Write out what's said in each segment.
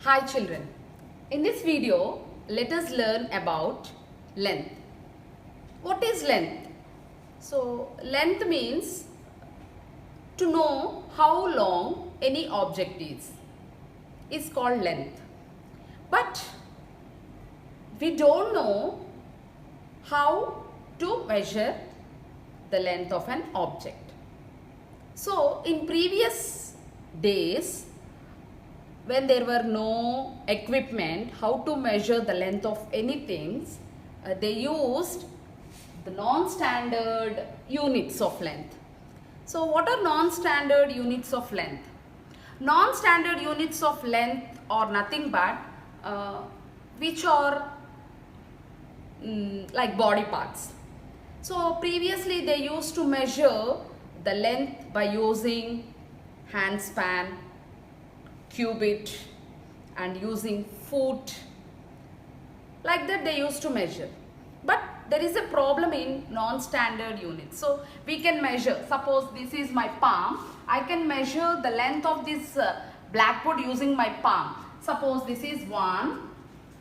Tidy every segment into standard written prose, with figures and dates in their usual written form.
Hi children, in this video let us learn about length. What is length? So length means to know how long any object is called length. But we don't know how to measure the length of an object. So in previous days, when there were no equipment how to measure the length of anything, they used the non-standard units of length. So what are non-standard units of length? Non-standard units of length are nothing but which are like body parts. So previously they used to measure the length by using hand span, cubit, and using foot. Like that they used to measure. But there is a problem in non-standard units. So we can measure, suppose this is my palm, I can measure the length of this blackboard using my palm. Suppose this is 1,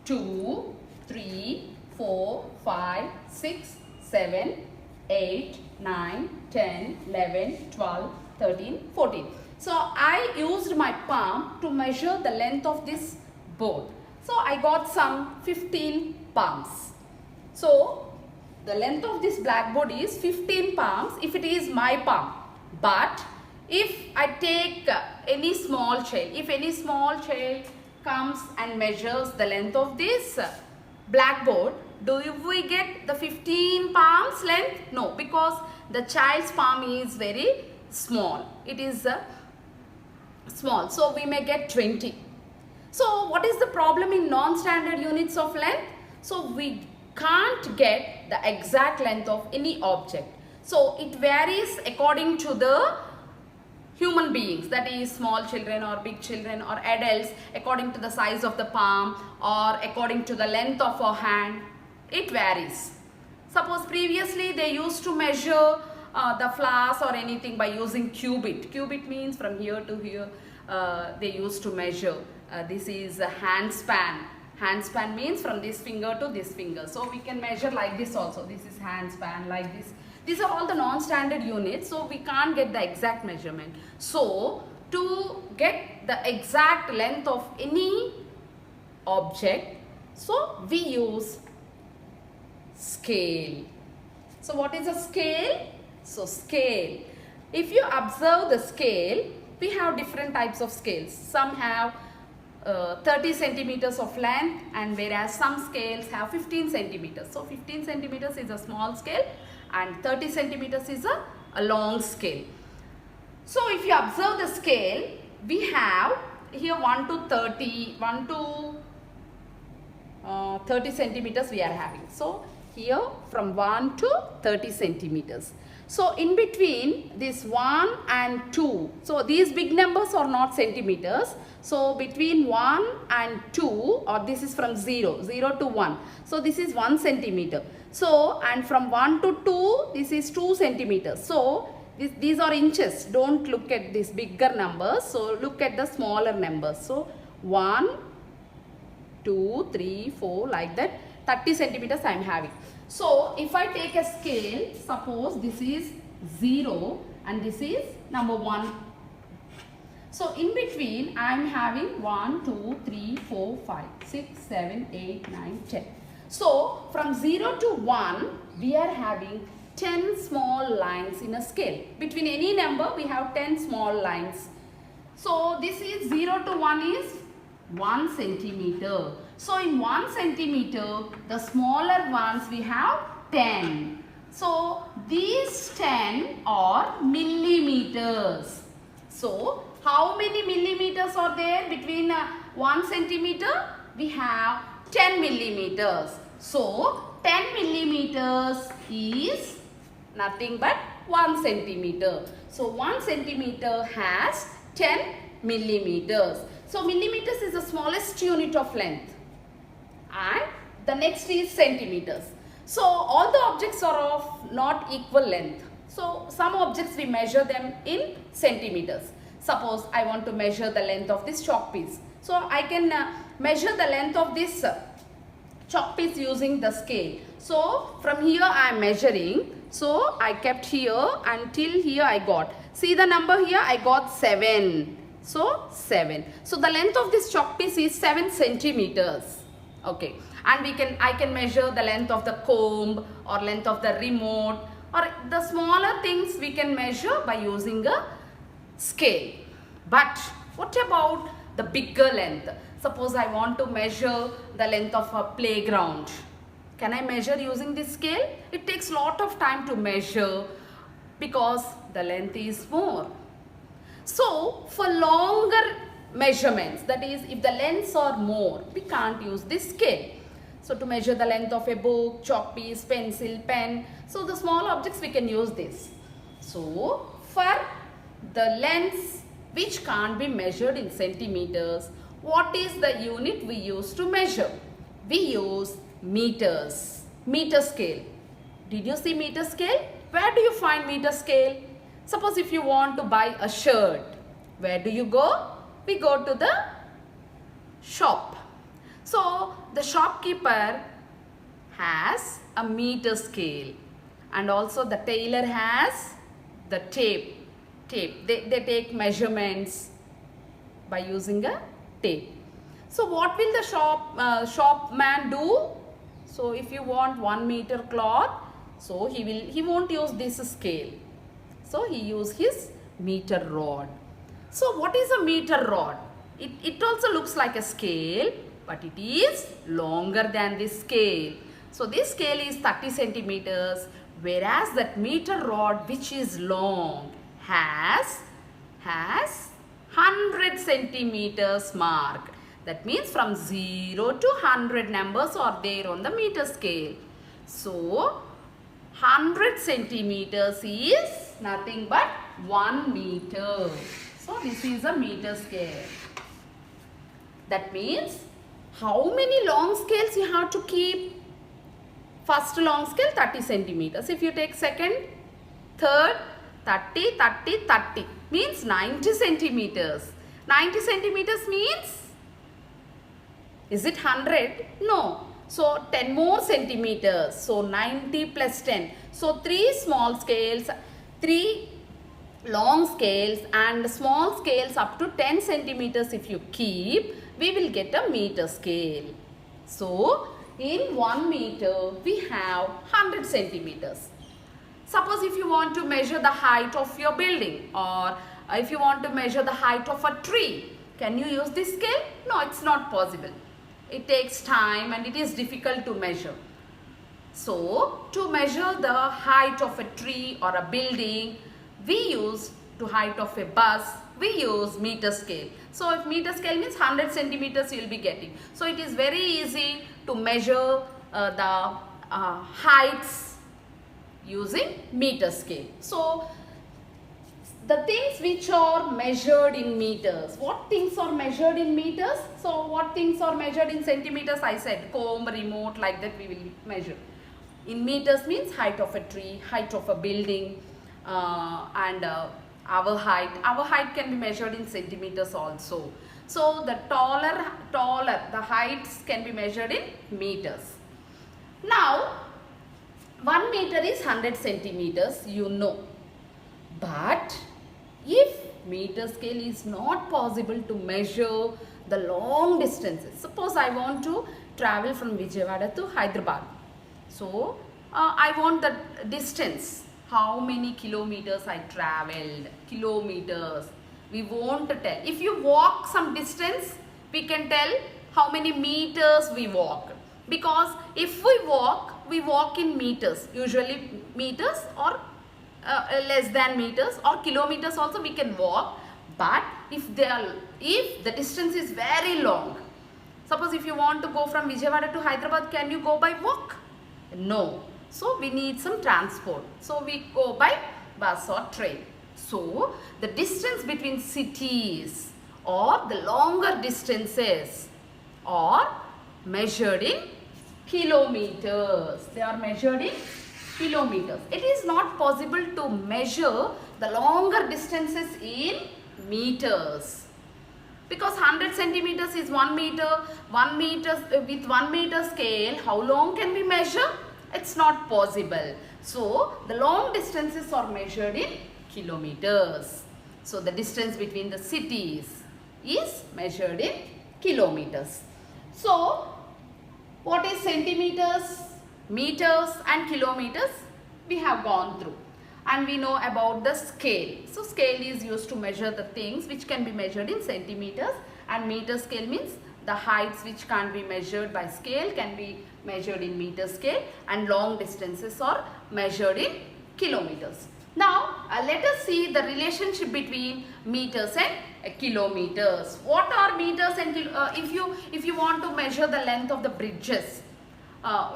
2, 3, 4, 5, 6, 7, 8, 9, 10, 11, 12, 13, 14. So I used my palm to measure the length of this board. So I got some 15 palms. So the length of this blackboard is 15 palms if it is my palm. But if I take any small child, if any small child comes and measures the length of this blackboard, do we get the 15 palms length? No, because the child's palm is very small. It is small. So we may get 20. So what is the problem in non-standard units of length? So we can't get the exact length of any object. So it varies according to the human beings, that is small children or big children or adults, according to the size of the palm or according to the length of our hand. It varies. Suppose previously they used to measure the flowers or anything by using cubit. Cubit means from here to here they used to measure. This is a hand span. Hand span means from this finger to this finger. So we can measure like this also. This is hand span, like this. These are all the non-standard units. So we can't get the exact measurement. So to get the exact length of any object, so we use scale. So what is a scale? So scale. If you observe the scale, we have different types of scales. Some have 30 centimeters of length, and whereas some scales have 15 centimeters. So 15 centimeters is a small scale and 30 centimeters is a long scale. So if you observe the scale, we have here 1 to 30, 1 to 30 centimeters we are having. So here from 1 to 30 centimeters. So in between this 1 and 2, so these big numbers are not centimeters. So between 1 and 2, or this is from 0 to 1. So this is 1 centimeter. So and from 1 to 2, this is 2 centimeters. So these are inches. Don't look at these bigger numbers. So look at the smaller numbers. So 1, 2, 3, 4 like that. 30 centimeters I am having. So if I take a scale, suppose this is 0 and this is number 1. So in between I am having 1, 2, 3, 4, 5, 6, 7, 8, 9, 10. So from 0 to 1 we are having 10 small lines in a scale. Between any number we have 10 small lines. So this is 0 to 1 is 1 centimeter. So in 1 centimeter, the smaller ones we have 10. So these 10 are millimeters. So how many millimeters are there between 1 centimeter? We have 10 millimeters. So 10 millimeters is nothing but 1 centimeter. So 1 centimeter has 10 millimeters. So millimeters is the smallest unit of length. And the next is centimeters. So all the objects are of not equal length. So some objects we measure them in centimeters. Suppose I want to measure the length of this chalk piece. So I can measure the length of this chalk piece using the scale. So from here I am measuring. So I kept here until here I got. See the number here, I got 7. So 7. So the length of this chalk piece is 7 centimeters. Okay. And I can measure the length of the comb or length of the remote, or the smaller things we can measure by using a scale. But what about the bigger length? Suppose I want to measure the length of a playground. Can I measure using this scale? It takes lot of time to measure because the length is more. So for longer measurements, that is if the lengths are more, we can't use this scale. So to measure the length of a book, chalk piece, pencil, pen, so the small objects we can use this. So for the lengths which can't be measured in centimeters, what is the unit we use to measure? We use meters, meter scale. Did you see meter scale? Where do you find meter scale? Suppose if you want to buy a shirt, where do you go? We go to the shop. So the shopkeeper has a meter scale, and also the tailor has the tape. They take measurements by using a tape. So what will the shopman do? So if you want 1 meter cloth, so he won't use this scale. So he use his meter rod. So what is a meter rod? It also looks like a scale, but it is longer than this scale. So this scale is 30 centimeters, whereas that meter rod which is long has 100 centimeters mark. That means from 0 to 100 numbers are there on the meter scale. So 100 centimeters is nothing but 1 meter. So this is a meter scale. That means how many long scales you have to keep? First long scale 30 centimeters. If you take second, third, 30, 30, 30 means 90 centimeters. 90 centimeters means, is it 100? No. So 10 more centimeters. So 90 plus 10. So 3 small scales, 3 long scales and small scales up to 10 centimeters if you keep, we will get a meter scale. So in 1 meter we have 100 centimeters. Suppose if you want to measure the height of your building, or if you want to measure the height of a tree, can you use this scale? No, it's not possible. It takes time and it is difficult to measure. So to measure the height of a tree or a building, we use to height of a bus, we use meter scale. So if meter scale means 100 centimeters you will be getting. So it is very easy to measure the heights using meter scale. So the things which are measured in meters, what things are measured in meters? So what things are measured in centimeters? I said comb, remote, like that we will measure. In meters means height of a tree, height of a building, and our height can be measured in centimeters also. So the taller the heights can be measured in meters. Now 1 meter is 100 centimeters, you know. But if meter scale is not possible to measure the long distances, suppose I want to travel from Vijayawada to Hyderabad. So I want the distance, how many kilometers I traveled, kilometers. We won't tell. If you walk some distance, we can tell how many meters we walk. Because if we walk in meters, usually meters or less than meters, or kilometers also we can walk. But if the distance is very long, suppose if you want to go from Vijayawada to Hyderabad, can you go by walk? No. So we need some transport. So we go by bus or train. So the distance between cities or the longer distances are measured in kilometers. They are measured in kilometers. It is not possible to measure the longer distances in meters Because 100 centimeters is 1 meter. 1 meter with 1 meter scale, how long can we measure? It's not possible. So the long distances are measured in kilometers. So the distance between the cities is measured in kilometers. So what is centimeters, meters and kilometers? We have gone through. And we know about the scale. So scale is used to measure the things which can be measured in centimeters, and meter scale means the heights which can't be measured by scale can be measured in meter scale, and long distances are measured in kilometers. Now let us see the relationship between meters and kilometers. What are meters and if you want to measure the length of the bridges,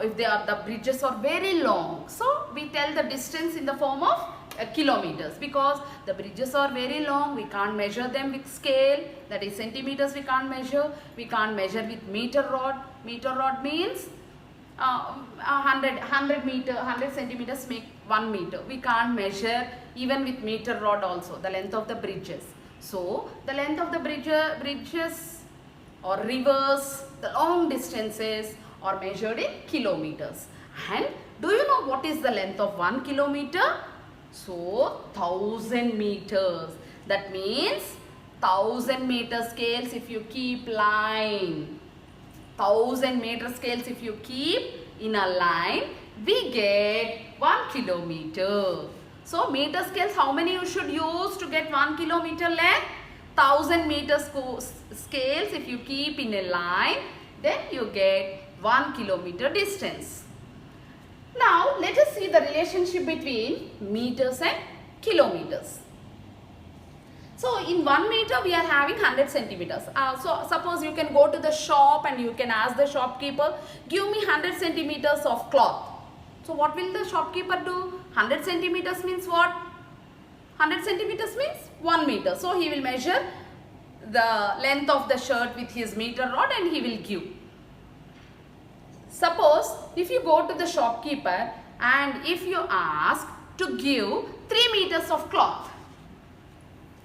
if the bridges are very long, so we tell the distance in the form of kilometers, because the bridges are very long, we can't measure them with scale, that is centimeters we can't measure with meter rod. Meter rod means 100 centimeters make 1 meter. We can't measure even with meter rod also the length of the bridges. So the length of the bridges or rivers, the long distances are measured in kilometers. And do you know what is the length of 1 kilometer? So 1000 meters. That means 1000 meter scales if you keep line. 1000 meter scales if you keep in a line, we get 1 kilometer. So meter scales, how many you should use to get 1 kilometer length? 1000 meter scales if you keep in a line, then you get 1 kilometer distance. Now let us see the relationship between meters and kilometers. So in 1 meter we are having 100 centimeters. So suppose you can go to the shop and you can ask the shopkeeper, give me 100 centimeters of cloth. So what will the shopkeeper do? 100 centimeters means what? 100 centimeters means 1 meter. So he will measure the length of the shirt with his meter rod and he will give. Suppose if you go to the shopkeeper and if you ask to give 3 meters of cloth,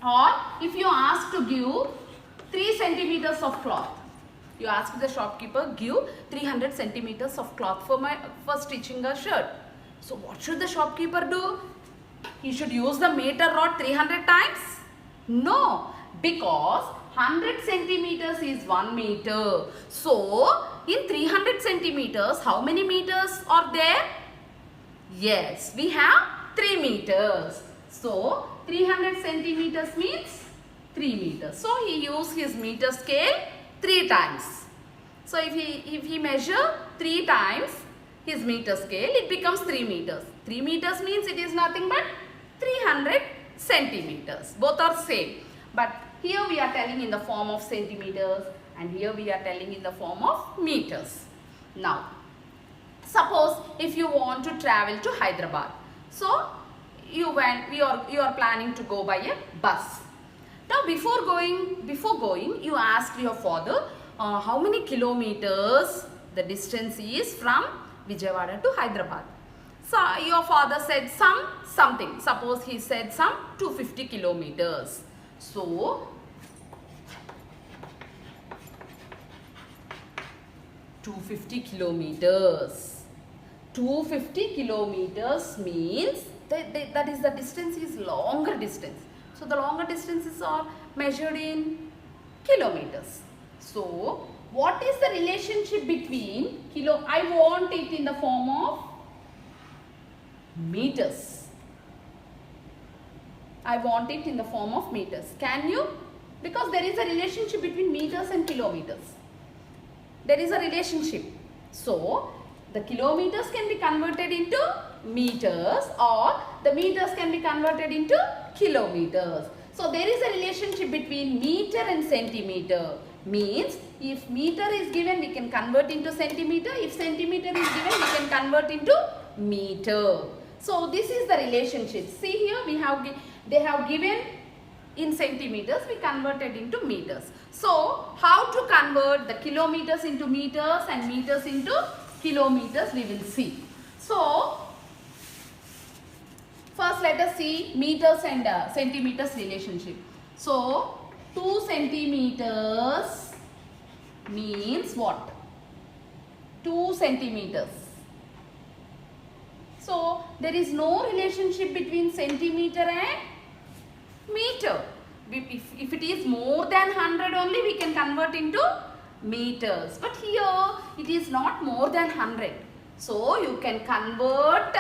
or if you ask to give 3 centimeters of cloth, you ask the shopkeeper, give 300 centimeters of cloth for stitching a shirt. So what should the shopkeeper do? He should use the meter rod 300 times? No, because 100 centimeters is 1 meter. So in 300 centimeters, how many meters are there? Yes, we have 3 meters. So 300 centimeters means 3 meters. So he used his meter scale 3 times. So if he measure 3 times his meter scale, it becomes 3 meters. 3 meters means it is nothing but 300 centimeters. Both are same. But here we are telling in the form of centimeters and here we are telling in the form of meters. Now, suppose if you want to travel to Hyderabad. So you are planning to go by a bus. Now before going, you asked your father how many kilometers the distance is from Vijayawada to Hyderabad. So your father said something. Suppose he said some 250 kilometers. So 250 kilometers. 250 kilometers means that is the distance is longer distance. So the longer distances are measured in kilometers. So what is the relationship between I want it in the form of meters. I want it in the form of meters. Can you? Because there is a relationship between meters and kilometers. There is a relationship. So the kilometers can be converted into meters or the meters can be converted into kilometers. So there is a relationship between meter and centimeter. Means if meter is given, we can convert into centimeter. If centimeter is given, we can convert into meter. So this is the relationship. See here they have given in centimeters, we converted into meters. So how to convert the kilometers into meters and meters into kilometers, we will see. So first let us see meters and centimeters relationship. So 2 centimeters means what? 2 centimeters. So there is no relationship between centimeter and meter. If it is more than 100 only, we can convert into meters. But here it is not more than 100. So you can convert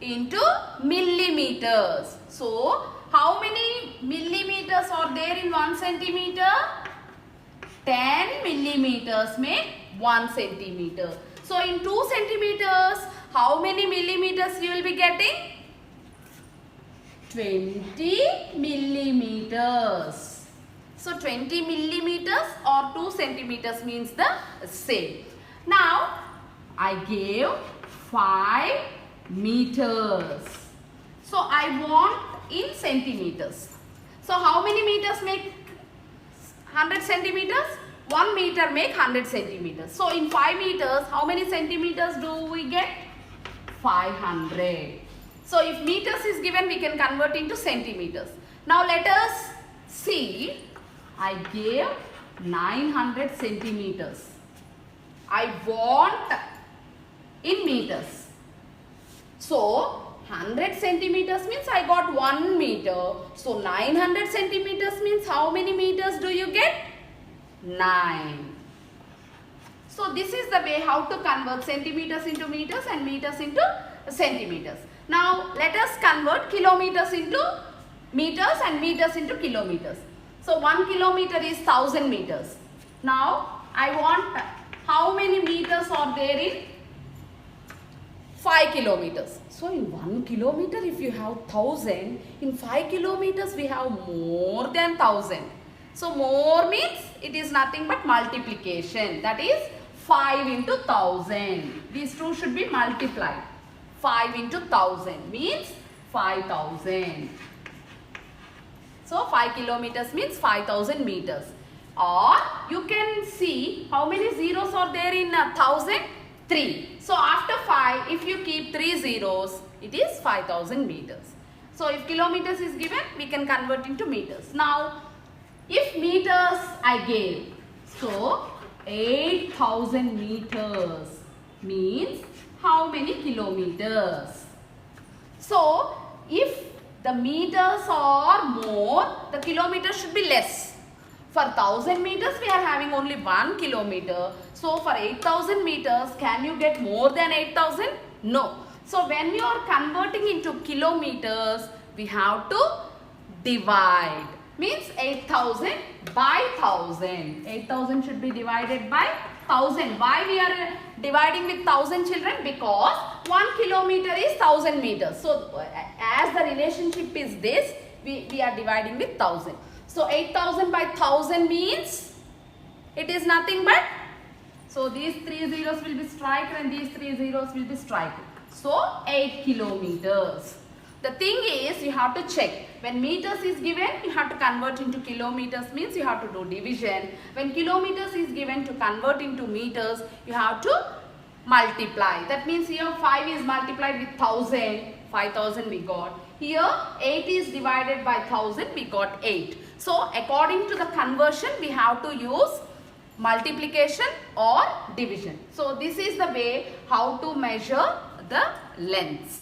into millimeters. So how many millimeters are there in 1 centimeter? 10 millimeters make 1 centimeter. So in 2 centimeters, how many millimeters you will be getting? 20 millimeters. So 20 millimeters or 2 centimeters means the same. Now I gave 5 meters. So I want in centimeters. So how many meters make 100 centimeters? 1 meter make 100 centimeters. So in 5 meters, how many centimeters do we get? 500. So if meters is given, we can convert into centimeters. Now let us see. I gave 900 centimeters. I want in meters. So 100 centimeters means I got 1 meter. So 900 centimeters means how many meters do you get? 9. So this is the way how to convert centimeters into meters and meters into centimeters. Now let us convert kilometers into meters and meters into kilometers. So 1 kilometer is 1000 meters. Now I want how many meters are there in 5 kilometers. So in 1 kilometer if you have 1000, in 5 kilometers we have more than 1000. So more means it is nothing but multiplication. That is 5 into 1000. These two should be multiplied. 5 into 1000 means 5000. So 5 kilometers means 5000 meters. Or you can see how many zeros are there in 1000? 3. So after 5, if you keep 3 zeros, it is 5000 meters. So if kilometers is given, we can convert into meters. Now if meters I gave, so 8000 meters means how many kilometers? So if the meters are more, the kilometers should be less. For 1000 meters we are having only 1 kilometer. So for 8000 meters, can you get more than 8000? No. So when you are converting into kilometers, we have to divide. Means 8000 by 1000. 8000 should be divided by 1000. Why we are dividing with 1000 children? Because 1 kilometer is 1000 meters. So as the relationship is this, we are dividing with 1000. So 8000 by 1000 means it is nothing but, so these 3 zeros will be striked and these 3 zeros will be striked. So 8 kilometers. The thing is, you have to check. When meters is given, you have to convert into kilometers, means you have to do division. When kilometers is given, to convert into meters, you have to multiply. That means here 5 is multiplied with 1000, 5000 we got. Here 8 is divided by 1000, we got 8. So according to the conversion, we have to use multiplication or division. So this is the way how to measure the lengths.